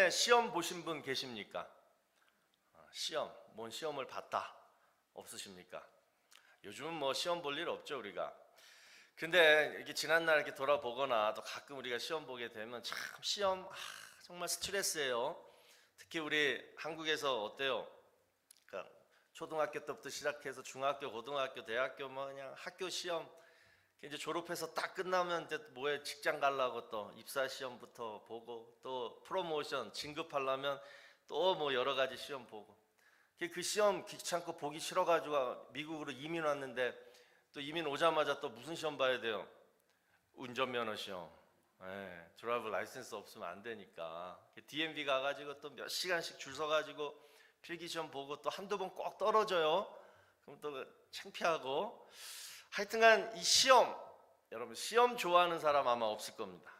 최근에 시험 보신 분 계십니까? 시험, 뭔 시험을 봤다 없으십니까? 요즘은 뭐 시험 볼 일 없죠 우리가. 근데 이렇게 지난날 이렇게 돌아보거나 또 가끔 우리가 시험 보게 되면 참 시험 정말 스트레스예요. 특히 우리 한국에서 어때요? 그러니까 초등학교 때부터 시작해서 중학교, 고등학교, 대학교 뭐 그냥 학교 시험 이제 졸업해서 딱 끝나면 이제 뭐에 직장 가려고 또 입사 시험부터 보고 또 프로모션 진급하려면 또 뭐 여러 가지 시험 보고 그 시험 귀찮고 보기 싫어가지고 미국으로 이민 왔는데 또 이민 오자마자 또 무슨 시험 봐야 돼요? 운전면허 시험. 드라이브 라이센스 없으면 안 되니까 DMV 가가지고 또 몇 시간씩 줄 서가지고 필기시험 보고 또 한두 번 꼭 떨어져요. 그럼 또 창피하고 하여튼간 이 시험, 여러분 시험 좋아하는 사람 아마 없을 겁니다.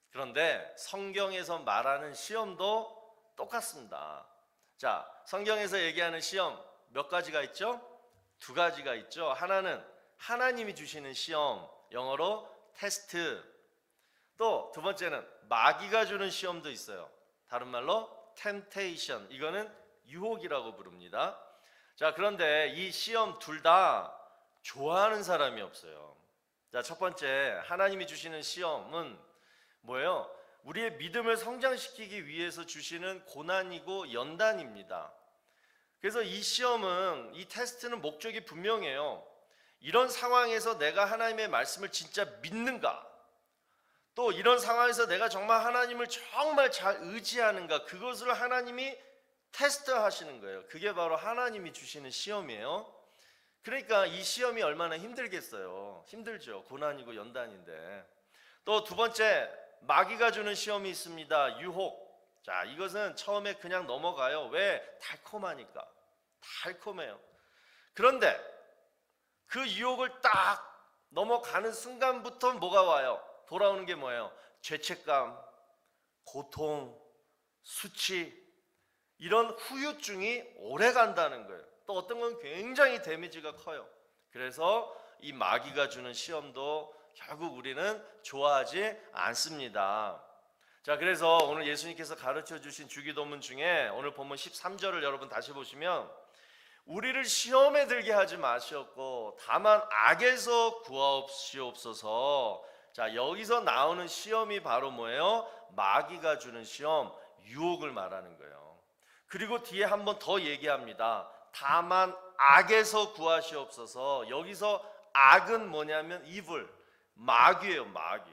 그런데 성경에서 말하는 시험도 똑같습니다. 자, 성경에서 얘기하는 시험 몇 가지가 있죠? 두 가지가 있죠. 하나는 하나님이 주시는 시험, 영어로 테스트. 또 두 번째는 마귀가 주는 시험도 있어요. 다른 말로 temptation. 이거는 유혹이라고 부릅니다. 자, 그런데 이 시험 둘 다 좋아하는 사람이 없어요. 자, 첫 번째 하나님이 주시는 시험은 뭐예요? 우리의 믿음을 성장시키기 위해서 주시는 고난이고 연단입니다. 그래서 이 시험은, 이 테스트는 목적이 분명해요. 이런 상황에서 내가 하나님의 말씀을 진짜 믿는가? 또 이런 상황에서 내가 정말 하나님을 정말 잘 의지하는가? 그것을 하나님이 테스트 하시는 거예요. 그게 바로 하나님이 주시는 시험이에요. 그러니까 이 시험이 얼마나 힘들겠어요. 힘들죠. 고난이고 연단인데. 또 두 번째, 마귀가 주는 시험이 있습니다. 유혹. 자, 이것은 처음에 그냥 넘어가요. 왜? 달콤하니까. 달콤해요. 그런데 그 유혹을 딱 넘어가는 순간부터 뭐가 와요? 돌아오는 게 뭐예요? 죄책감, 고통, 수치, 이런 후유증이 오래 간다는 거예요. 또 어떤 건 굉장히 데미지가 커요. 그래서 이 마귀가 주는 시험도 결국 우리는 좋아하지 않습니다. 자, 그래서 오늘 예수님께서 가르쳐 주신 주기도문 중에 오늘 본문 13절을 여러분 다시 보시면 우리를 시험에 들게 하지 마시옵고 다만 악에서 구하옵시옵소서. 자, 여기서 나오는 시험이 바로 뭐예요? 마귀가 주는 시험, 유혹을 말하는 거예요. 그리고 뒤에 한 번 더 얘기합니다. 다만 악에서 구하시옵소서. 여기서 악은 뭐냐면 evil, 마귀예요, 마귀.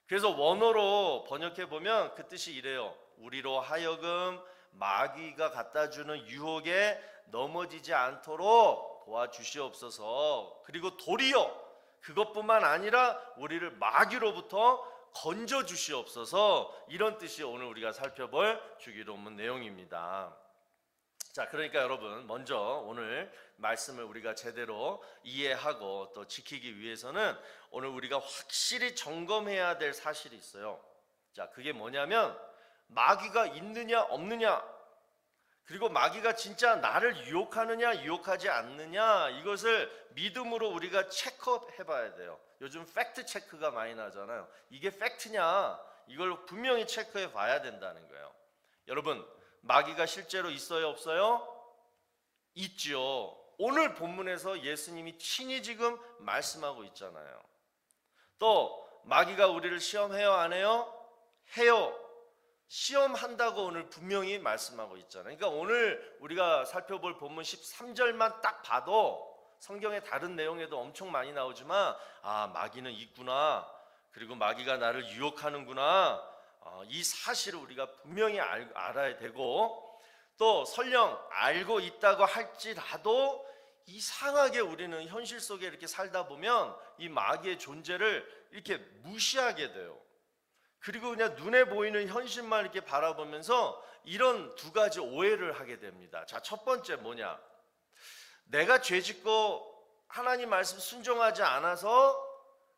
그래서 원어로 번역해 보면 그 뜻이 이래요. 우리로 하여금 마귀가 갖다 주는 유혹에 넘어지지 않도록 도와주시옵소서. 그리고 도리어 그것뿐만 아니라 우리를 마귀로부터 건져 주시옵소서. 이런 뜻이 오늘 우리가 살펴볼 주기도문 내용입니다. 자, 그러니까 여러분 먼저 오늘 말씀을 우리가 제대로 이해하고 또 지키기 위해서는 오늘 우리가 확실히 점검해야 될 사실이 있어요. 자, 그게 뭐냐면 마귀가 있느냐 없느냐, 그리고 마귀가 진짜 나를 유혹하느냐 유혹하지 않느냐, 이것을 믿음으로 우리가 체크해 봐야 돼요. 요즘 팩트 체크가 많이 나잖아요. 이게 팩트냐, 이걸 분명히 체크해 봐야 된다는 거예요. 여러분, 마귀가 실제로 있어요 없어요? 있죠. 오늘 본문에서 예수님이 친히 지금 말씀하고 있잖아요. 또 마귀가 우리를 시험해요 안 해요? 해요. 시험한다고 오늘 분명히 말씀하고 있잖아요. 그러니까 오늘 우리가 살펴볼 본문 13절만 딱 봐도 성경의 다른 내용에도 엄청 많이 나오지만 마귀는 있구나, 그리고 마귀가 나를 유혹하는구나, 이 사실을 우리가 분명히 알아야 되고, 또 설령 알고 있다고 할지라도 이상하게 우리는 현실 속에 이렇게 살다 보면 이 마귀의 존재를 이렇게 무시하게 돼요. 그리고 그냥 눈에 보이는 현실만 이렇게 바라보면서 이런 두 가지 오해를 하게 됩니다. 자, 첫 번째 뭐냐? 내가 죄짓고 하나님 말씀 순종하지 않아서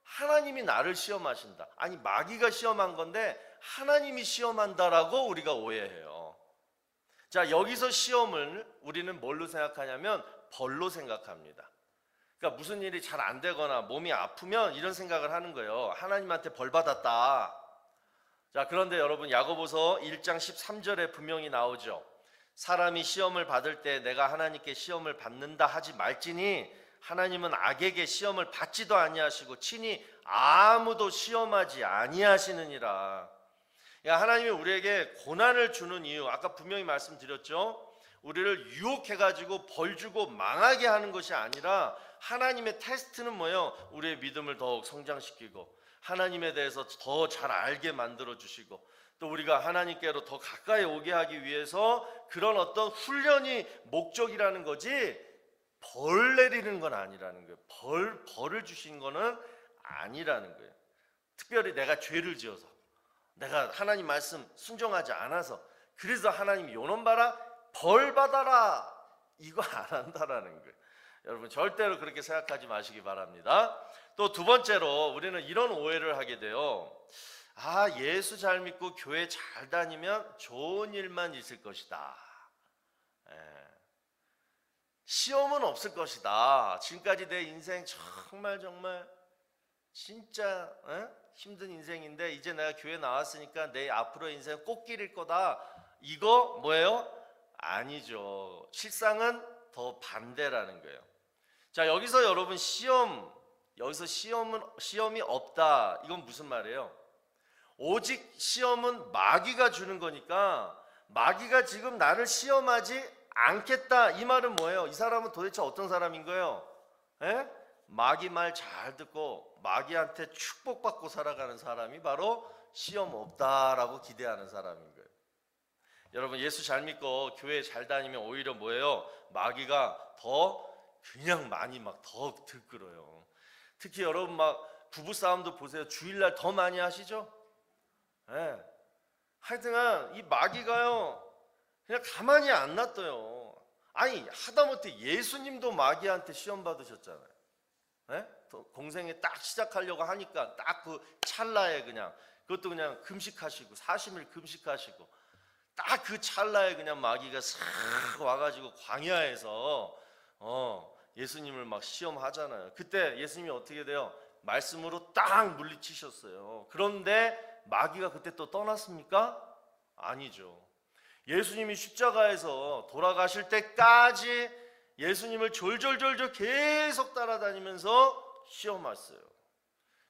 하나님이 나를 시험하신다. 아니, 마귀가 시험한 건데 하나님이 시험한다라고 우리가 오해해요. 자, 여기서 시험을 우리는 뭘로 생각하냐면 벌로 생각합니다. 그러니까 무슨 일이 잘 안 되거나 몸이 아프면 이런 생각을 하는 거예요. 하나님한테 벌 받았다. 자, 그런데 여러분 야고보서 1장 13절에 분명히 나오죠. 사람이 시험을 받을 때 내가 하나님께 시험을 받는다 하지 말지니 하나님은 악에게 시험을 받지도 아니하시고 친히 아무도 시험하지 아니하시느니라. 하나님이 우리에게 고난을 주는 이유, 아까 분명히 말씀드렸죠. 우리를 유혹해가지고 벌 주고 망하게 하는 것이 아니라 하나님의 테스트는 뭐예요? 우리의 믿음을 더욱 성장시키고 하나님에 대해서 더 잘 알게 만들어 주시고 또 우리가 하나님께로 더 가까이 오게 하기 위해서 그런 어떤 훈련이 목적이라는 거지, 벌 내리는 건 아니라는 거예요. 벌을 주신 거는 아니라는 거예요. 특별히 내가 죄를 지어서, 내가 하나님 말씀 순종하지 않아서, 그래서 하나님이 요놈 봐라, 벌 받아라, 이거 안 한다라는 거예요. 여러분 절대로 그렇게 생각하지 마시기 바랍니다. 또 두 번째로 우리는 이런 오해를 하게 돼요. 예수 잘 믿고 교회 잘 다니면 좋은 일만 있을 것이다. 시험은 없을 것이다. 지금까지 내 인생 정말 진짜 힘든 인생인데 이제 내가 교회 나왔으니까 내 앞으로의 인생 꽃길일 거다. 이거 뭐예요? 아니죠. 실상은 더 반대라는 거예요. 자, 여기서 여러분 여기서 시험이 없다. 이건 무슨 말이에요? 오직 시험은 마귀가 주는 거니까 마귀가 지금 나를 시험하지 않겠다. 이 말은 뭐예요? 이 사람은 도대체 어떤 사람인 거예요? 마귀 말 잘 듣고 마귀한테 축복받고 살아가는 사람이 바로 시험 없다라고 기대하는 사람인 거예요. 여러분 예수 잘 믿고 교회 잘 다니면 오히려 뭐예요? 마귀가 더 그냥 많이 더 들끓어요. 특히 여러분 부부싸움도 보세요. 주일날 더 많이 하시죠? 하여튼간 이 마귀가요 그냥 가만히 안 놔둬요. 아니 하다못해 예수님도 마귀한테 시험 받으셨잖아요. 공생에 딱 시작하려고 하니까 딱 그 찰나에 그것도 그냥 금식하시고 40일 금식하시고 딱 그 찰나에 그냥 마귀가 싹 와가지고 광야에서 예수님을 시험하잖아요. 그때 예수님이 어떻게 돼요? 말씀으로 딱 물리치셨어요. 그런데 마귀가 그때 또 떠났습니까? 아니죠. 예수님이 십자가에서 돌아가실 때까지 예수님을 졸졸졸졸 계속 따라다니면서 시험했어요.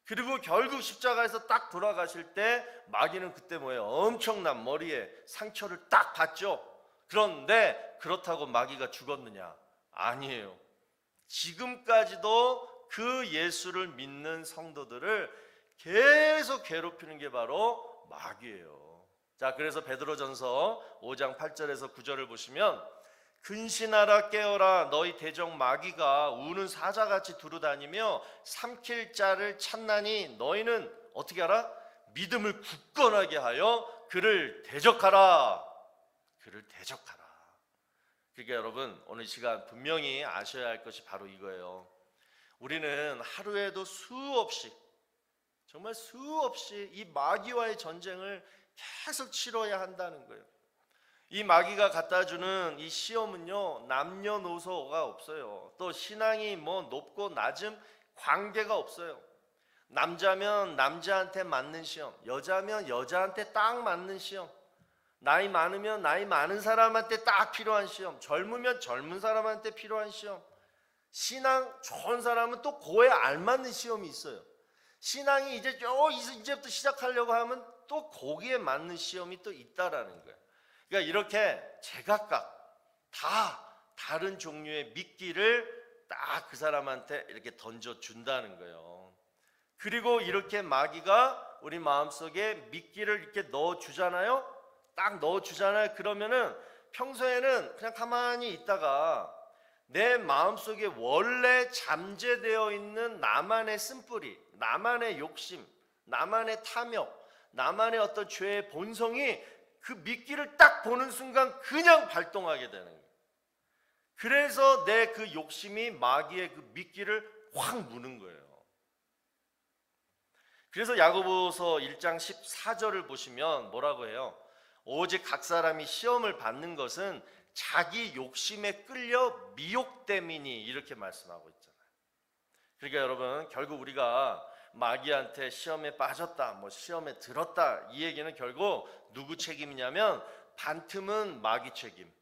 그리고 결국 십자가에서 딱 돌아가실 때 마귀는 그때 뭐예요? 엄청난 머리에 상처를 딱 받죠. 그런데 그렇다고 마귀가 죽었느냐? 아니에요. 지금까지도 그 예수를 믿는 성도들을 계속 괴롭히는 게 바로 마귀예요. 자, 그래서 베드로전서 5장 8절에서 9절을 보시면 근신하라 깨어라 너희 대적 마귀가 우는 사자같이 두루다니며 삼킬 자를 찾나니 너희는 어떻게 하라? 믿음을 굳건하게 하여 그를 대적하라. 그를 대적하라. 그러니까 여러분 오늘 시간 분명히 아셔야 할 것이 바로 이거예요. 우리는 하루에도 정말 수없이 이 마귀와의 전쟁을 계속 치러야 한다는 거예요. 이 마귀가 갖다주는 이 시험은요 남녀노소가 없어요. 또 신앙이 높고 낮음 관계가 없어요. 남자면 남자한테 맞는 시험, 여자면 여자한테 딱 맞는 시험, 나이 많으면 나이 많은 사람한테 딱 필요한 시험, 젊으면 젊은 사람한테 필요한 시험, 신앙 좋은 사람은 또 그에 알맞는 시험이 있어요. 신앙이 이제부터 시작하려고 하면 또 거기에 맞는 시험이 또 있다라는 거예요. 그러니까 이렇게 제각각 다 다른 종류의 미끼를 딱 그 사람한테 이렇게 던져준다는 거예요. 그리고 이렇게 마귀가 우리 마음속에 미끼를 이렇게 넣어주잖아요. 딱 넣어주잖아요. 그러면은 평소에는 그냥 가만히 있다가 내 마음속에 원래 잠재되어 있는 나만의 쓴뿌리, 나만의 욕심, 나만의 탐욕, 나만의 어떤 죄의 본성이 그 미끼를 딱 보는 순간 그냥 발동하게 되는 거예요. 그래서 내 그 욕심이 마귀의 그 미끼를 확 무는 거예요. 그래서 야고보서 1장 14절을 보시면 뭐라고 해요? 오직 각 사람이 시험을 받는 것은 자기 욕심에 끌려 미혹됨이니 이렇게 말씀하고 있잖아요. 그러니까 여러분 결국 우리가 마귀한테 시험에 빠졌다, 뭐 시험에 들었다, 이 얘기는 결국 누구 책임이냐면 반틈은 마귀 책임,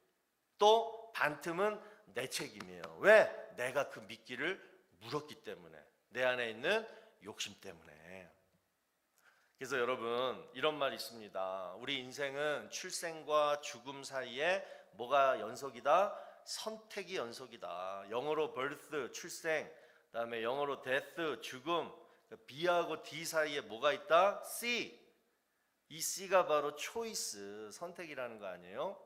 또 반틈은 내 책임이에요. 왜? 내가 그 미끼를 물었기 때문에, 내 안에 있는 욕심 때문에. 그래서 여러분, 이런 말이 있습니다. 우리 인생은 출생과 죽음 사이에 뭐가 연속이다? 선택이 연속이다. 영어로 birth, 출생, 그다음에 영어로 death, 죽음. B하고 D 사이에 뭐가 있다? C. 이 C가 바로 choice, 선택이라는 거 아니에요?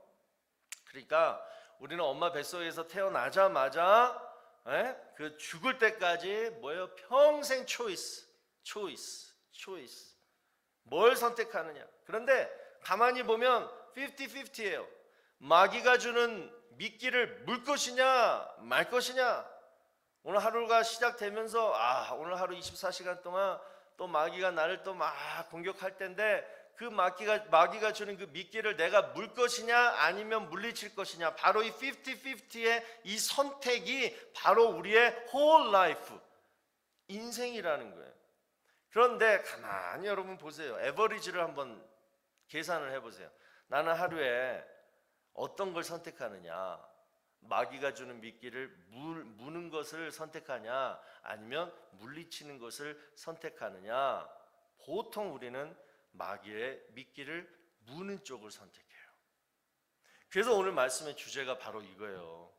그러니까 우리는 엄마 뱃속에서 태어나자마자 그 죽을 때까지 뭐예요? 평생 choice. 뭘 선택하느냐. 그런데 가만히 보면 50-50예요. 마귀가 주는 미끼를 물 것이냐 말 것이냐. 오늘 하루가 시작되면서 오늘 하루 24시간 동안 또 마귀가 나를 또 막 공격할 텐데, 그 마귀가 주는 그 미끼를 내가 물 것이냐 아니면 물리칠 것이냐, 바로 이 50-50의 이 선택이 바로 우리의 whole life, 인생이라는 거예요. 그런데 가만히 여러분 보세요. 에버리지를 한번 계산을 해보세요. 나는 하루에 어떤 걸 선택하느냐, 마귀가 주는 미끼를 무는 것을 선택하냐 아니면 물리치는 것을 선택하느냐. 보통 우리는 마귀의 미끼를 무는 쪽을 선택해요. 그래서 오늘 말씀의 주제가 바로 이거예요.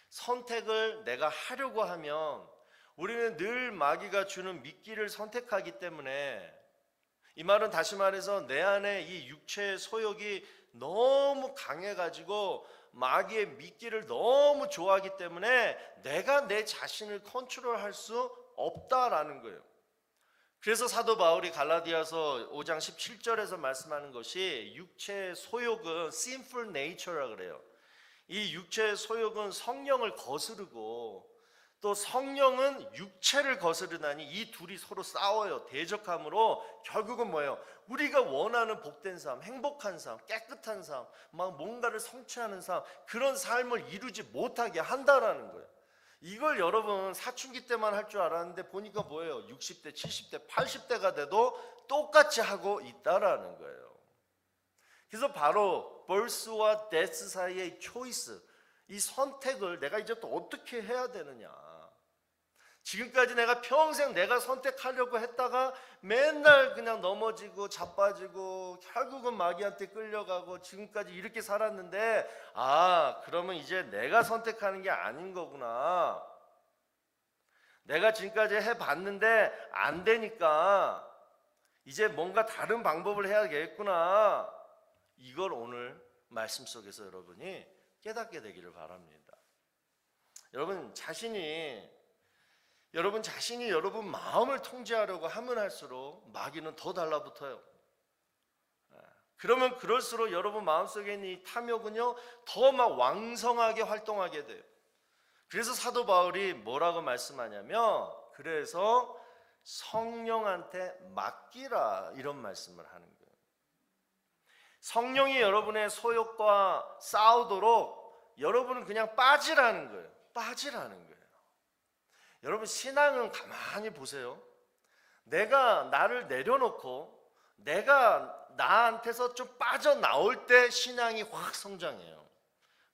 선택을 내가 하려고 하면 우리는 늘 마귀가 주는 미끼를 선택하기 때문에, 이 말은 다시 말해서 내 안에 이 육체의 소욕이 너무 강해가지고 마귀의 미끼를 너무 좋아하기 때문에 내가 내 자신을 컨트롤할 수 없다라는 거예요. 그래서 사도 바울이 갈라디아서 5장 17절에서 말씀하는 것이, 육체의 소욕은 sinful nature라고 그래요. 이 육체의 소욕은 성령을 거스르고 또 성령은 육체를 거스르다니, 이 둘이 서로 싸워요. 대적함으로 결국은 뭐예요? 우리가 원하는 복된 삶, 행복한 삶, 깨끗한 삶, 막 뭔가를 성취하는 삶, 그런 삶을 이루지 못하게 한다라는 거예요. 이걸 여러분 사춘기 때만 할 줄 알았는데 보니까 뭐예요? 60대, 70대, 80대가 돼도 똑같이 하고 있다라는 거예요. 그래서 바로 birth와 death 사이의 choice, 이 선택을 내가 이제 또 어떻게 해야 되느냐. 지금까지 내가 평생 내가 선택하려고 했다가 맨날 그냥 넘어지고 자빠지고 결국은 마귀한테 끌려가고 지금까지 이렇게 살았는데, 그러면 이제 내가 선택하는 게 아닌 거구나. 내가 지금까지 해봤는데 안 되니까 이제 뭔가 다른 방법을 해야겠구나. 이걸 오늘 말씀 속에서 여러분이 깨닫게 되기를 바랍니다. 여러분 자신이 여러분 마음을 통제하려고 하면 할수록 마귀는 더 달라붙어요. 그러면 그럴수록 여러분 마음속에 있는 이 탐욕은요 더 막 왕성하게 활동하게 돼요. 그래서 사도 바울이 뭐라고 말씀하냐면, 그래서 성령한테 맡기라, 이런 말씀을 하는 거예요. 성령이 여러분의 소욕과 싸우도록 여러분은 그냥 빠지라는 거예요. 빠지라는 거예요. 여러분 신앙은 가만히 보세요. 내가 나를 내려놓고 내가 나한테서 좀 빠져나올 때 신앙이 확 성장해요.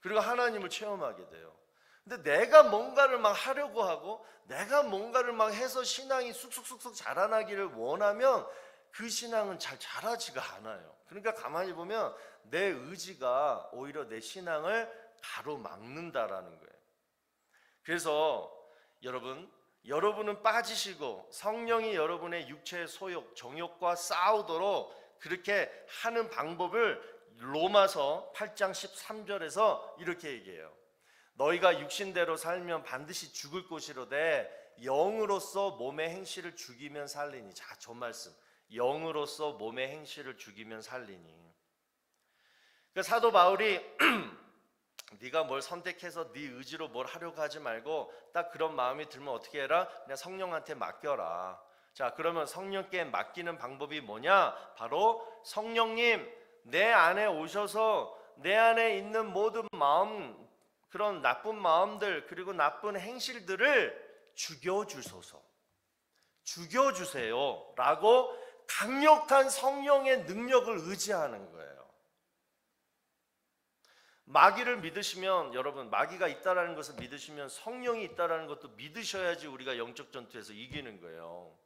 그리고 하나님을 체험하게 돼요. 근데 내가 뭔가를 막 하려고 하고 내가 뭔가를 막 해서 신앙이 쑥쑥쑥쑥 자라나기를 원하면 그 신앙은 잘 자라지가 않아요. 그러니까 가만히 보면 내 의지가 오히려 내 신앙을 가로막는다라는 거예요. 그래서 여러분은 빠지시고 성령이 여러분의 육체의 소욕, 정욕과 싸우도록 그렇게 하는 방법을 로마서 8장 13절에서 이렇게 얘기해요. 너희가 육신대로 살면 반드시 죽을 것이로되 영으로서 몸의 행실을 죽이면 살리니. 자, 저 말씀. 영으로서 몸의 행실을 죽이면 살리니. 그러니까 사도 바울이 네가 뭘 선택해서 네 의지로 뭘 하려고 하지 말고 딱 그런 마음이 들면 어떻게 해라? 그냥 성령한테 맡겨라. 자, 그러면 성령께 맡기는 방법이 뭐냐? 바로 성령님 내 안에 오셔서 내 안에 있는 모든 마음, 그런 나쁜 마음들 그리고 나쁜 행실들을 죽여주소서. 죽여주세요 라고 강력한 성령의 능력을 의지하는 거예요. 마귀를 믿으시면, 여러분, 마귀가 있다라는 것을 믿으시면 성령이 있다라는 것도 믿으셔야지 우리가 영적 전투에서 이기는 거예요.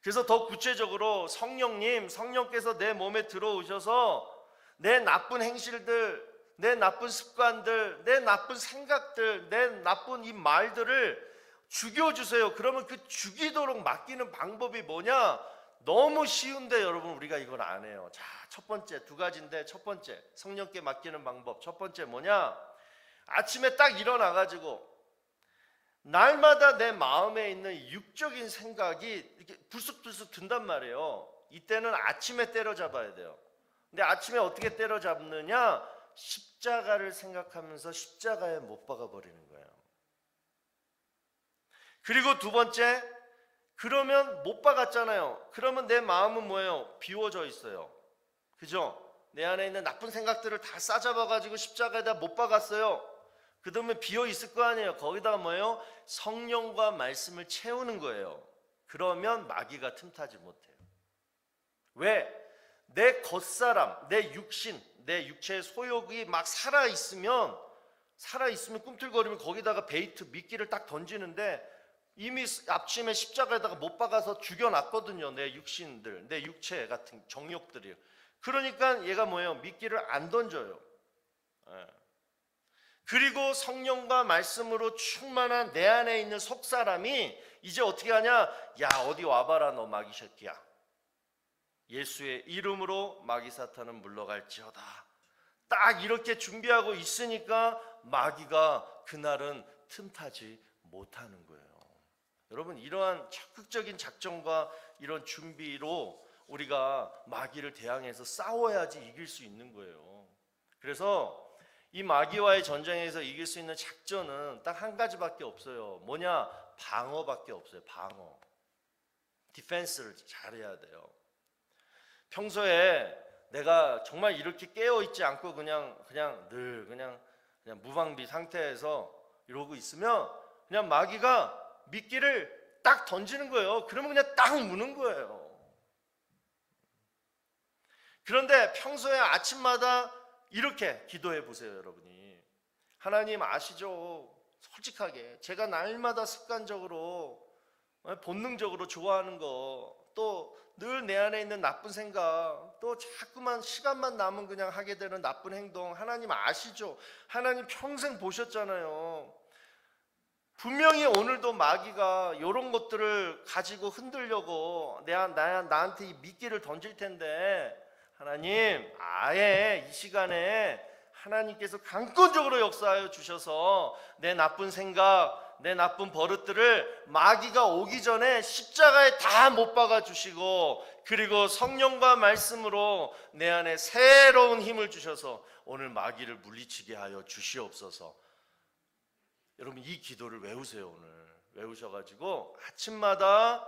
그래서 더 구체적으로 성령께서 내 몸에 들어오셔서 내 나쁜 행실들, 내 나쁜 습관들, 내 나쁜 생각들, 내 나쁜 이 말들을 죽여주세요. 그러면 그 죽이도록 맡기는 방법이 뭐냐? 너무 쉬운데 여러분, 우리가 이걸 안 해요. 자, 첫 번째, 두 가지인데, 첫 번째 성령께 맡기는 방법, 첫 번째 뭐냐? 아침에 딱 일어나가지고 날마다 내 마음에 있는 육적인 생각이 이렇게 불쑥불쑥 든단 말이에요. 이때는 아침에 때려잡아야 돼요. 근데 아침에 어떻게 때려잡느냐? 십자가를 생각하면서 십자가에 못 박아 버리는 거예요. 그리고 두 번째, 그러면 못 박았잖아요. 그러면 내 마음은 뭐예요? 비워져 있어요. 그죠? 내 안에 있는 나쁜 생각들을 다 싸잡아가지고 십자가에다 못 박았어요. 그러면 비어 있을 거 아니에요. 거기다가 뭐예요? 성령과 말씀을 채우는 거예요. 그러면 마귀가 틈타지 못해요. 왜? 내 겉사람, 내 육신, 내 육체의 소욕이 막 살아있으면 꿈틀거리면 거기다가 베이트, 미끼를 딱 던지는데 이미 아침에 십자가에다가 못 박아서 죽여놨거든요. 내 육신들, 내 육체 같은 정욕들이. 그러니까 얘가 뭐예요? 미끼를 안 던져요. 그리고 성령과 말씀으로 충만한 내 안에 있는 속사람이 이제 어떻게 하냐? 야, 어디 와봐라 너 마귀 새끼야. 예수의 이름으로 마귀 사탄은 물러갈지어다. 딱 이렇게 준비하고 있으니까 마귀가 그날은 틈타지 못하는 거예요. 여러분, 이러한 적극적인 작전과 이런 준비로 우리가 마귀를 대항해서 싸워야지 이길 수 있는 거예요. 그래서 이 마귀와의 전쟁에서 이길 수 있는 작전은 딱 한 가지밖에 없어요. 뭐냐? 방어밖에 없어요. 방어. 디펜스를 잘해야 돼요. 평소에 내가 정말 이렇게 깨어 있지 않고 그냥 무방비 상태에서 이러고 있으면 그냥 마귀가 미끼를 딱 던지는 거예요. 그러면 그냥 딱 무는 거예요. 그런데 평소에 아침마다 이렇게 기도해 보세요, 여러분이. 하나님 아시죠? 솔직하게 제가 날마다 습관적으로 본능적으로 좋아하는 거, 또 늘 내 안에 있는 나쁜 생각, 또 자꾸만 시간만 남으면 그냥 하게 되는 나쁜 행동, 하나님 아시죠? 하나님 평생 보셨잖아요. 분명히 오늘도 마귀가 이런 것들을 가지고 흔들려고 나한테 이 미끼를 던질 텐데, 하나님 아예 이 시간에 하나님께서 강권적으로 역사하여 주셔서 내 나쁜 생각, 내 나쁜 버릇들을 마귀가 오기 전에 십자가에 다 못 박아 주시고, 그리고 성령과 말씀으로 내 안에 새로운 힘을 주셔서 오늘 마귀를 물리치게 하여 주시옵소서. 여러분, 이 기도를 외우세요. 오늘 외우셔가지고 아침마다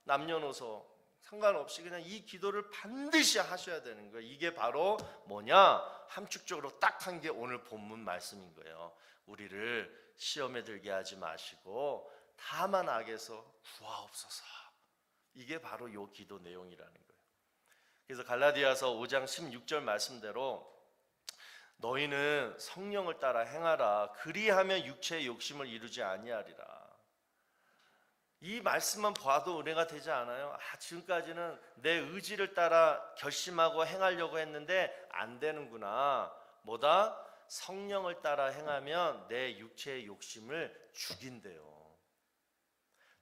남녀노소 상관없이 그냥 이 기도를 반드시 하셔야 되는 거예요. 이게 바로 뭐냐? 함축적으로 딱 한 게 오늘 본문 말씀인 거예요. 우리를 시험에 들게 하지 마시고 다만 악에서 구하옵소서. 이게 바로 이 기도 내용이라는 거예요. 그래서 갈라디아서 5장 16절 말씀대로 너희는 성령을 따라 행하라. 그리하면 육체의 욕심을 이루지 아니하리라. 이 말씀만 봐도 은혜가 되지 않아요? 지금까지는 내 의지를 따라 결심하고 행하려고 했는데 안 되는구나. 뭐다? 성령을 따라 행하면 내 육체의 욕심을 죽인대요.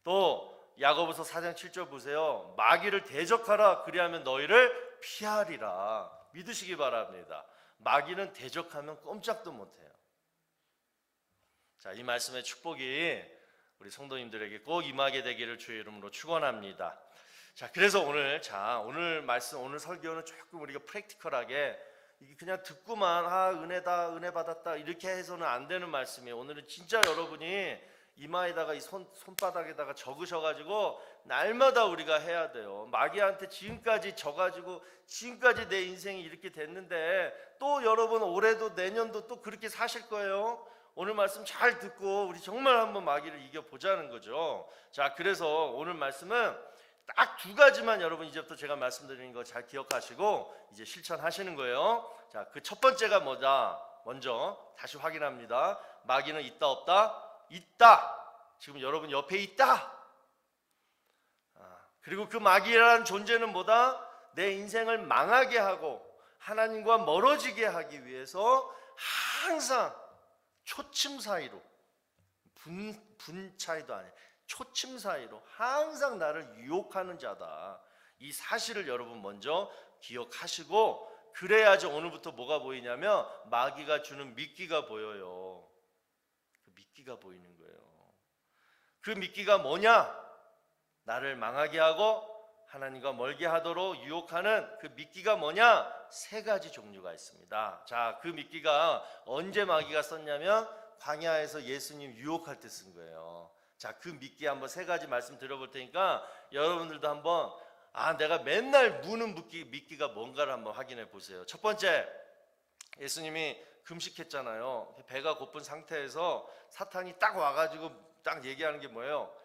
또 야고보서 4장 7절 보세요. 마귀를 대적하라. 그리하면 너희를 피하리라. 믿으시기 바랍니다. 마귀는 대적하면 꼼짝도 못해요. 자, 이 말씀의 축복이 우리 성도님들에게 꼭 임하게 되기를 주의 이름으로 축원합니다. 자, 그래서 오늘 말씀, 오늘 설교는 조금 우리가 프랙티컬하게 그냥 듣고만 은혜다, 은혜 받았다 이렇게 해서는 안 되는 말씀이에요. 오늘은 진짜 여러분이 이마에다가 이 손바닥에다가 적으셔가지고 날마다 우리가 해야 돼요. 마귀한테 지금까지 져가지고 지금까지 내 인생이 이렇게 됐는데 또 여러분 올해도 내년도 또 그렇게 사실 거예요. 오늘 말씀 잘 듣고 우리 정말 한번 마귀를 이겨보자는 거죠. 자, 그래서 오늘 말씀은 딱 두 가지만 여러분 이제부터 제가 말씀드리는 거 잘 기억하시고 이제 실천하시는 거예요. 자, 그 첫 번째가 뭐다? 먼저 다시 확인합니다. 마귀는 있다 없다? 있다. 지금 여러분 옆에 있다. 그리고 그 마귀라는 존재는 뭐다? 내 인생을 망하게 하고 하나님과 멀어지게 하기 위해서 항상 초침 사이로, 분 차이도 아니에요, 초침 사이로 항상 나를 유혹하는 자다. 이 사실을 여러분 먼저 기억하시고, 그래야지 오늘부터 뭐가 보이냐면 마귀가 주는 미끼가 보여요. 그 미끼가 보이는 거예요. 그 미끼가 뭐냐? 나를 망하게 하고 하나님과 멀게 하도록 유혹하는 그 미끼가 뭐냐? 세 가지 종류가 있습니다. 자, 그 미끼가 언제 마귀가 썼냐면 광야에서 예수님 유혹할 때 쓴 거예요. 자, 그 미끼 한번 세 가지 말씀 드려볼 테니까 여러분들도 한번 내가 맨날 무는 미끼가 뭔가를 한번 확인해 보세요. 첫 번째, 예수님이 금식했잖아요. 배가 고픈 상태에서 사탄이 딱 와가지고 딱 얘기하는 게 뭐예요?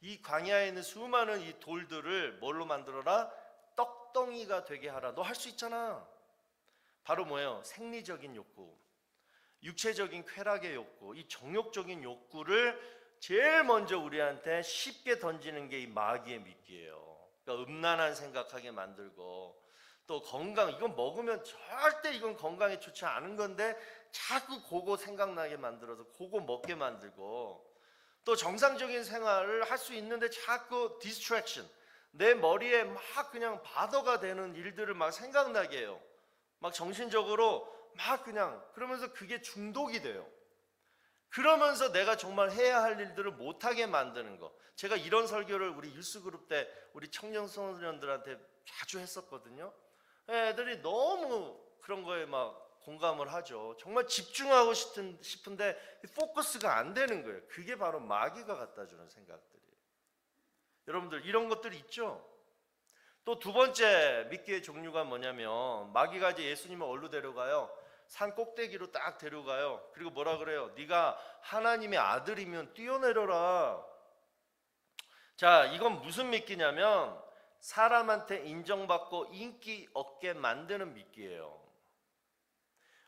이 광야에 있는 수많은 이 돌들을 뭘로 만들어라? 떡덩이가 되게 하라. 너 할 수 있잖아. 바로 뭐예요? 생리적인 욕구, 육체적인 쾌락의 욕구, 이 정욕적인 욕구를 제일 먼저 우리한테 쉽게 던지는 게 이 마귀의 미끼예요. 그러니까 음란한 생각하게 만들고, 또 건강, 이건 먹으면 절대 이건 건강에 좋지 않은 건데 자꾸 그거 생각나게 만들어서 그거 먹게 만들고, 또 정상적인 생활을 할 수 있는데 자꾸 디스트랙션, 내 머리에 막 그냥 바더가 되는 일들을 막 생각나게 해요. 막 정신적으로 막 그냥, 그러면서 그게 중독이 돼요. 그러면서 내가 정말 해야 할 일들을 못하게 만드는 거. 제가 이런 설교를 우리 일수그룹 때 우리 청년소년들한테 자주 했었거든요. 애들이 너무 그런 거에 막 공감을 하죠. 정말 집중하고 싶은데 포커스가 안 되는 거예요. 그게 바로 마귀가 갖다 주는 생각들이에요. 여러분들 이런 것들이 있죠. 또 두 번째 미끼의 종류가 뭐냐면, 마귀가 이제 예수님을 어디로 데려가요? 산 꼭대기로 딱 데려가요. 그리고 뭐라 그래요? 네가 하나님의 아들이면 뛰어내려라. 자, 이건 무슨 미끼냐면 사람한테 인정받고 인기 얻게 만드는 미끼예요.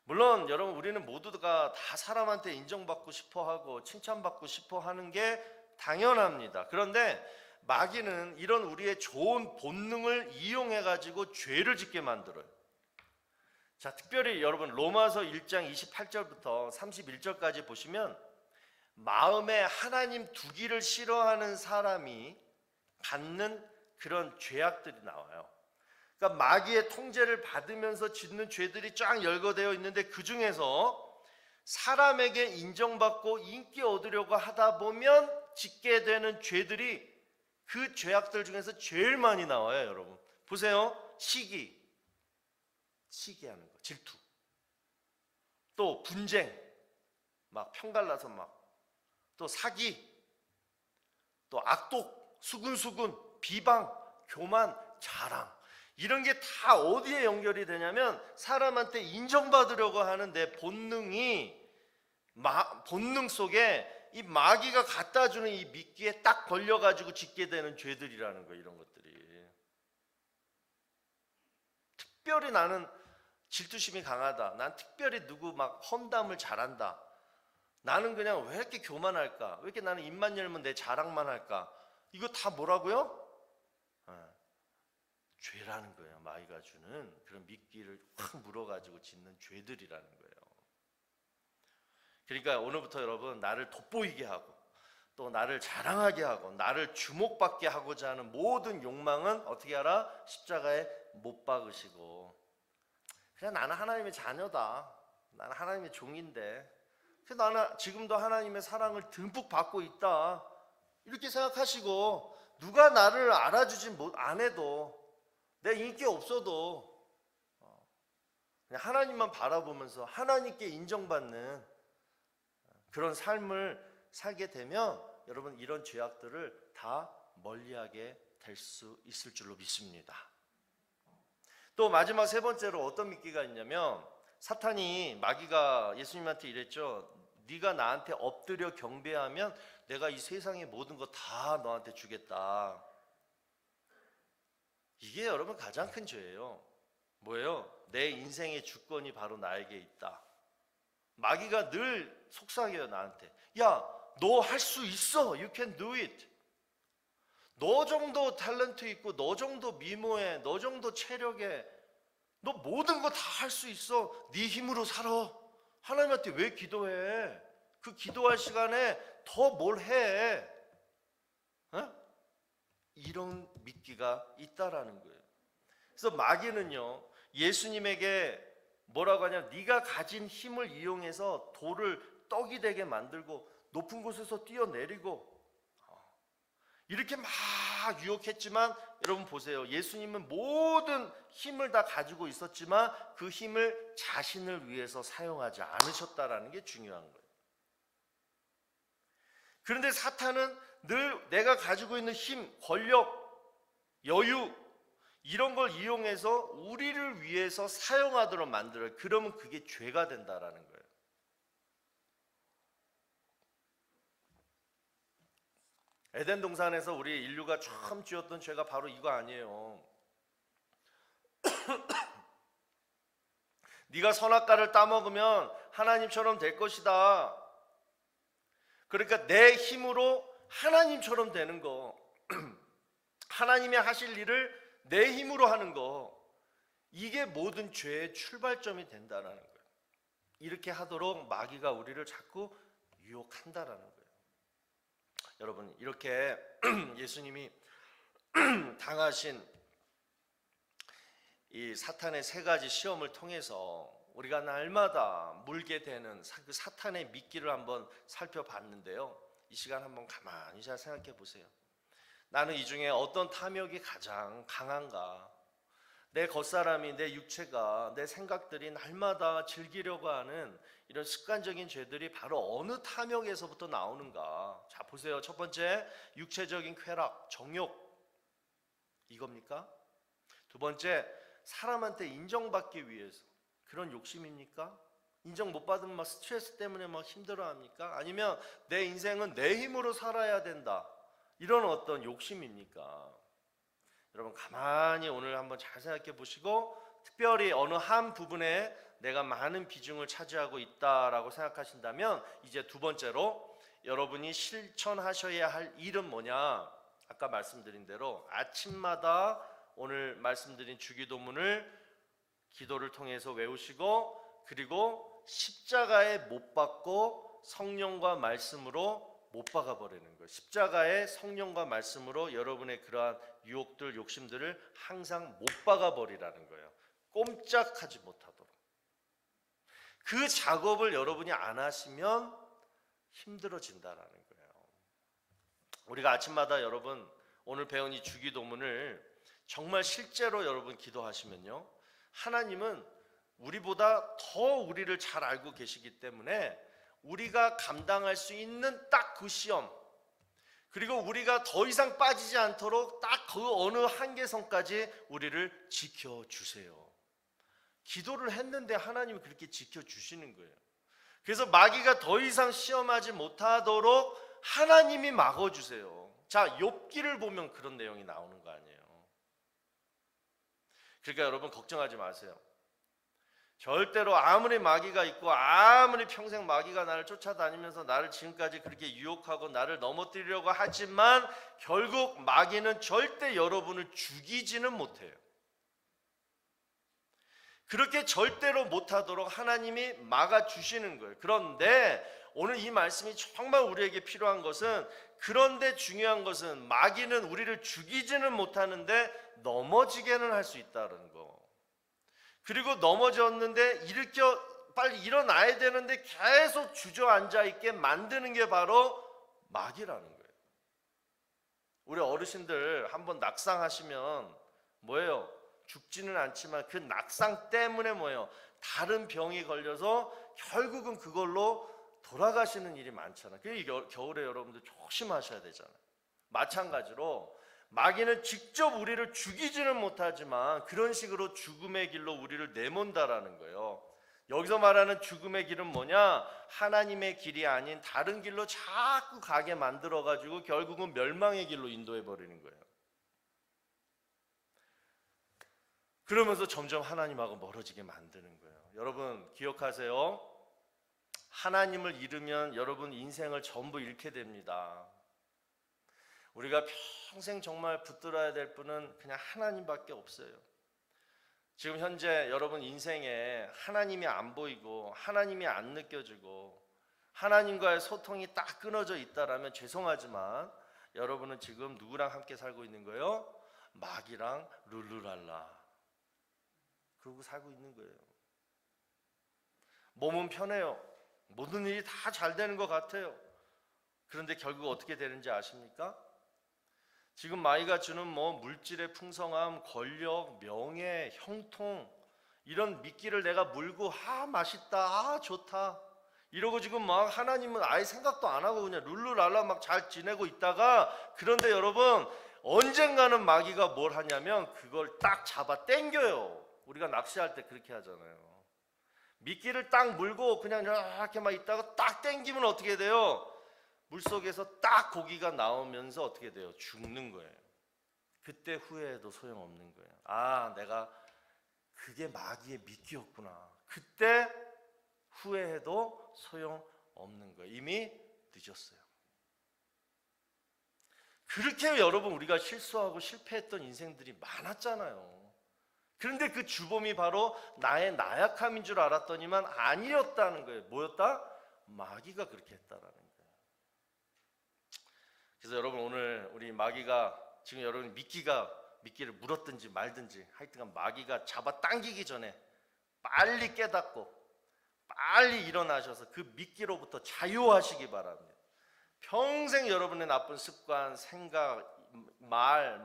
물론 여러분, 우리는 모두가 다 사람한테 인정받고 싶어하고 칭찬받고 싶어하는 게 당연합니다. 그런데 마귀는 이런 우리의 좋은 본능을 이용해 가지고 죄를 짓게 만들어요. 자, 특별히 여러분 로마서 1장 28절부터 31절까지 보시면 마음에 하나님 두기를 싫어하는 사람이 갖는 그런 죄악들이 나와요. 그러니까 마귀의 통제를 받으면서 짓는 죄들이 쫙 열거되어 있는데, 그 중에서 사람에게 인정받고 인기 얻으려고 하다 보면 짓게 되는 죄들이 그 죄악들 중에서 제일 많이 나와요. 여러분 보세요. 시기하는 거, 질투, 또 분쟁, 막 편갈라서 막, 또 사기, 또 악독, 수근수근, 비방, 교만, 자랑, 이런 게 다 어디에 연결이 되냐면 사람한테 인정받으려고 하는 내 본능이, 본능 속에 이 마귀가 갖다 주는 이 미끼에 딱 걸려가지고 짓게 되는 죄들이라는 거예요. 이런 것들이. 특별히 나는 질투심이 강하다, 난 특별히 누구 막 험담을 잘한다, 나는 그냥 왜 이렇게 교만할까, 왜 이렇게 나는 입만 열면 내 자랑만 할까, 이거 다 뭐라고요? 죄라는 거예요. 마귀가 주는 그런 미끼를 확 물어가지고 짓는 죄들이라는 거예요. 그러니까 오늘부터 여러분, 나를 돋보이게 하고 또 나를 자랑하게 하고 나를 주목받게 하고자 하는 모든 욕망은 어떻게 하라? 십자가에 못 박으시고, 그냥 나는 하나님의 자녀다, 나는 하나님의 종인데, 나는 지금도 하나님의 사랑을 듬뿍 받고 있다, 이렇게 생각하시고, 누가 나를 알아주지 안 해도, 내 인기 없어도 그냥 하나님만 바라보면서 하나님께 인정받는 그런 삶을 살게 되면 여러분, 이런 죄악들을 다 멀리하게 될 수 있을 줄로 믿습니다. 또 마지막 세 번째로 어떤 미끼가 있냐면, 사탄이, 마귀가 예수님한테 이랬죠. 네가 나한테 엎드려 경배하면 내가 이 세상의 모든 거 다 너한테 주겠다. 이게 여러분 가장 큰 죄예요. 뭐예요? 내 인생의 주권이 바로 나에게 있다. 마귀가 늘 속삭여요, 나한테. 야, 너 할 수 있어. You can do it. 너 정도 탤런트 있고, 너 정도 미모에, 너 정도 체력에, 너 모든 거 다 할 수 있어. 네 힘으로 살아. 하나님한테 왜 기도해? 그 기도할 시간에 더 뭘 해? 어? 이런 미끼가 있다라는 거예요. 그래서 마귀는요, 예수님에게 뭐라고 하냐, 네가 가진 힘을 이용해서 돌을 떡이 되게 만들고 높은 곳에서 뛰어내리고 이렇게 막 유혹했지만, 여러분 보세요. 예수님은 모든 힘을 다 가지고 있었지만 그 힘을 자신을 위해서 사용하지 않으셨다라는 게 중요한 거예요. 그런데 사탄은 늘 내가 가지고 있는 힘, 권력, 여유 이런 걸 이용해서 우리를 위해서 사용하도록 만들어요. 그러면 그게 죄가 된다라는 거예요. 에덴 동산에서 우리 인류가 처음 지었던 죄가 바로 이거 아니에요. 네가 선악과를 따먹으면 하나님처럼 될 것이다. 그러니까 내 힘으로 하나님처럼 되는 거, 하나님이 하실 일을 내 힘으로 하는 거, 이게 모든 죄의 출발점이 된다는 거예요. 이렇게 하도록 마귀가 우리를 자꾸 유혹한다라는 거예요. 여러분, 이렇게 예수님이 당하신 이 사탄의 세 가지 시험을 통해서 우리가 날마다 물게 되는 그 사탄의 미끼를 한번 살펴봤는데요. 이 시간 한번 가만히 잘 생각해 보세요. 나는 이 중에 어떤 탐욕이 가장 강한가? 내 겉사람이, 내 육체가, 내 생각들이 날마다 즐기려고 하는 이런 습관적인 죄들이 바로 어느 탐욕에서부터 나오는가? 자, 보세요. 첫 번째, 육체적인 쾌락, 정욕. 이겁니까? 두 번째, 사람한테 인정받기 위해서 그런 욕심입니까? 인정 못 받으면 막 스트레스 때문에 막 힘들어합니까? 아니면 내 인생은 내 힘으로 살아야 된다, 이런 어떤 욕심입니까? 여러분, 가만히 오늘 한번 잘 생각해 보시고, 특별히 어느 한 부분에 내가 많은 비중을 차지하고 있다라고 생각하신다면, 이제 두 번째로 여러분이 실천하셔야 할 일은 뭐냐? 아까 말씀드린 대로 아침마다 오늘 말씀드린 주기도문을 기도를 통해서 외우시고, 그리고 십자가에 못 박고 성령과 말씀으로 못 박아 버리는 거예요. 십자가에 성령과 말씀으로 여러분의 그러한 유혹들, 욕심들을 항상 못 박아 버리라는 거예요. 꼼짝하지 못하도록. 그 작업을 여러분이 안 하시면 힘들어진다라는 거예요. 우리가 아침마다 여러분 오늘 배운 이 주기도문을 정말 실제로 여러분 기도하시면요, 하나님은 우리보다 더 우리를 잘 알고 계시기 때문에 우리가 감당할 수 있는 딱 그 시험, 그리고 우리가 더 이상 빠지지 않도록 딱 그 어느 한계선까지 우리를 지켜주세요. 기도를 했는데 하나님이 그렇게 지켜주시는 거예요. 그래서 마귀가 더 이상 시험하지 못하도록 하나님이 막아주세요. 자, 욥기를 보면 그런 내용이 나오는 거 아니에요. 그러니까 여러분 걱정하지 마세요. 절대로 아무리 마귀가 있고 아무리 평생 마귀가 나를 쫓아다니면서 나를 지금까지 그렇게 유혹하고 나를 넘어뜨리려고 하지만 결국 마귀는 절대 여러분을 죽이지는 못해요. 그렇게 절대로 못하도록 하나님이 막아주시는 거예요. 그런데 오늘 이 말씀이 정말 우리에게 필요한 것은, 그런데 중요한 것은 마귀는 우리를 죽이지는 못하는데 넘어지게는 할 수 있다는 거. 그리고 넘어졌는데 빨리 일어나야 되는데 계속 주저앉아 있게 만드는 게 바로 마귀라는 거예요. 우리 어르신들 한번 낙상하시면 뭐예요? 죽지는 않지만 그 낙상 때문에 뭐예요? 다른 병이 걸려서 결국은 그걸로 돌아가시는 일이 많잖아요. 그래서 겨울에 여러분들 조심하셔야 되잖아요. 마찬가지로 마귀는 직접 우리를 죽이지는 못하지만 그런 식으로 죽음의 길로 우리를 내몬다라는 거예요. 여기서 말하는 죽음의 길은 뭐냐? 하나님의 길이 아닌 다른 길로 자꾸 가게 만들어가지고 결국은 멸망의 길로 인도해 버리는 거예요. 그러면서 점점 하나님하고 멀어지게 만드는 거예요. 여러분 기억하세요. 하나님을 잃으면 여러분 인생을 전부 잃게 됩니다. 우리가 평생 정말 붙들어야 될 분은 그냥 하나님밖에 없어요. 지금 현재 여러분 인생에 하나님이 안 보이고 하나님이 안 느껴지고 하나님과의 소통이 딱 끊어져 있다라면 죄송하지만 여러분은 지금 누구랑 함께 살고 있는 거예요? 마귀랑 룰루랄라 그러고 살고 있는 거예요. 몸은 편해요. 모든 일이 다 잘 되는 것 같아요. 그런데 결국 어떻게 되는지 아십니까? 지금 마귀가 주는 물질의 풍성함, 권력, 명예, 형통 이런 미끼를 내가 물고 맛있다, 좋다 이러고 지금 막 하나님은 아예 생각도 안 하고 그냥 룰루랄라 막 잘 지내고 있다가 그런데 여러분 언젠가는 마귀가 뭘 하냐면 그걸 딱 잡아 당겨요. 우리가 낚시할 때 그렇게 하잖아요. 미끼를 딱 물고 그냥 이렇게 막 있다가 딱 당기면 어떻게 돼요? 물속에서 딱 고기가 나오면서 어떻게 돼요? 죽는 거예요. 그때 후회해도 소용없는 거예요. 내가 그게 마귀의 미끼였구나. 그때 후회해도 소용없는 거예요. 이미 늦었어요. 그렇게 여러분 우리가 실수하고 실패했던 인생들이 많았잖아요. 그런데 그 주범이 바로 나의 나약함인 줄 알았더니만 아니었다는 거예요. 뭐였다? 마귀가 그렇게 했다라는 거예요. 그래서 여러분 오늘 우리 마귀가 지금 여러분 미끼를 물었든지 말든지 하여튼간 마귀가 잡아 당기기 전에 빨리 깨닫고 빨리 일어나셔서 그 미끼로부터 자유하시기 바랍니다. 평생 여러분의 나쁜 습관, 생각, 말,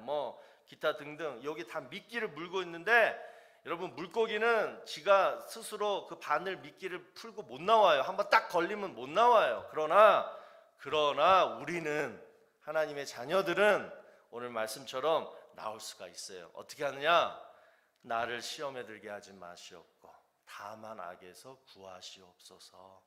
기타 등등 여기 다 미끼를 물고 있는데 여러분 물고기는 지가 스스로 그 바늘 미끼를 풀고 못 나와요. 한번 딱 걸리면 못 나와요. 그러나 우리는 하나님의 자녀들은 오늘 말씀처럼 나올 수가 있어요. 어떻게 하느냐? 나를 시험에 들게 하지 마시옵고 다만 악에서 구하시옵소서.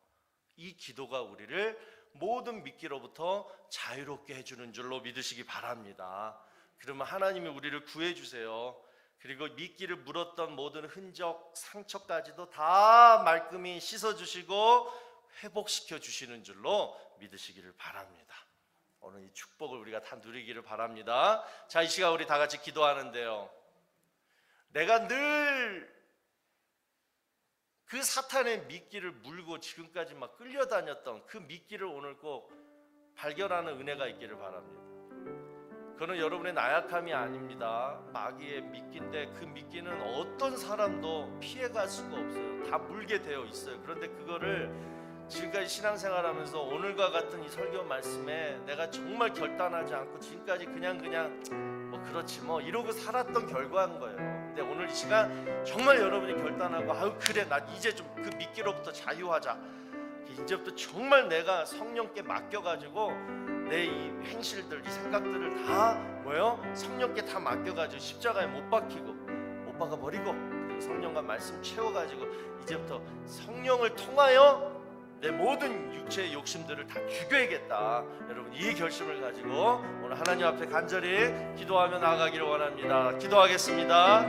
이 기도가 우리를 모든 미끼로부터 자유롭게 해주는 줄로 믿으시기 바랍니다. 그러면 하나님이 우리를 구해주세요. 그리고 미끼를 물었던 모든 흔적, 상처까지도 다 말끔히 씻어주시고 회복시켜 주시는 줄로 믿으시기를 바랍니다. 오늘 이 축복을 우리가 다 누리기를 바랍니다. 자, 이 시간 우리 다 같이 기도하는데요. 내가 늘 그 사탄의 미끼를 물고 지금까지 막 끌려다녔던 그 미끼를 오늘 꼭 발견하는 은혜가 있기를 바랍니다. 그는 여러분의 나약함이 아닙니다. 마귀의 미끼인데 그 미끼는 어떤 사람도 피해갈 수가 없어요. 다 물게 되어 있어요. 그런데 그거를 지금까지 신앙생활하면서 오늘과 같은 이 설교 말씀에 내가 정말 결단하지 않고 지금까지 그냥 그렇지 이러고 살았던 결과인 거예요. 근데 오늘 이 시간 정말 여러분이 결단하고 그래 나 이제 좀 그 미끼로부터 자유하자. 이제부터 정말 내가 성령께 맡겨가지고 내 이 행실들, 이 생각들을 다 성령께 다 맡겨가지고 십자가에 못 박아버리고 그리고 성령과 말씀 채워가지고 이제부터 성령을 통하여 내 모든 육체의 욕심들을 다 죽여야겠다. 여러분 이 결심을 가지고 오늘 하나님 앞에 간절히 기도하며 나아가기를 원합니다. 기도하겠습니다.